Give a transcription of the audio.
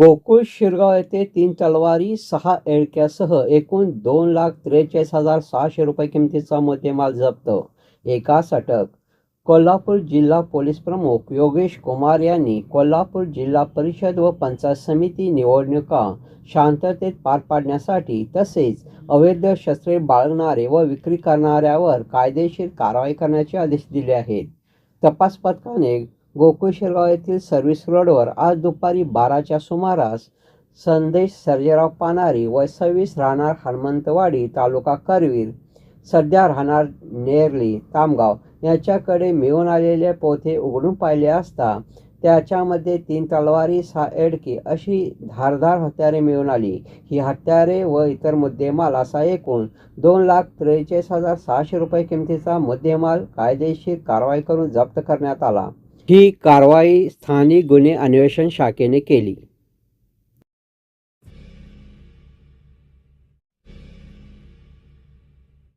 गोकुळ शिरगाव येथे 3 तलवारी 6 एळक्यासह एकूण 2,43,600 रुपये किमतीचा मुद्देमाल जप्त, एकास अटक. कोल्हापूर जिल्हा पोलीस प्रमुख योगेश कुमार यांनी कोल्हापूर जिल्हा परिषद व पंचायत समिती निवडणुका शांततेत पार पाडण्यासाठी तसेच अवैध शस्त्रे बाळगणारे व विक्री करणाऱ्यावर कायदेशीर कारवाई करण्याचे आदेश दिले आहेत. तपास पथकाने गोकुळ शिरगाव येथील सर्व्हिस रोडवर आज दुपारी 12च्या सुमारास संदेश सर्जेराव पानारी वय 26 राहणार हनुमंतवाडी तालुका करवीर सध्या राहणार नेरली तामगाव याच्याकडे मिळून आलेले पोते उघडून पाहिले असता त्याच्यामध्ये 3 तलवारी 6 एडकी अशी धारदार हत्यारे मिळून आली. ही हत्यारे व इतर मुद्देमाल असा एकूण 2,43,600 रुपये किमतीचा मुद्देमाल कायदेशीर कारवाई करून जप्त करण्यात आला. ही कारवाई स्थानिक गुन्हे अन्वेषण शाखेने केली.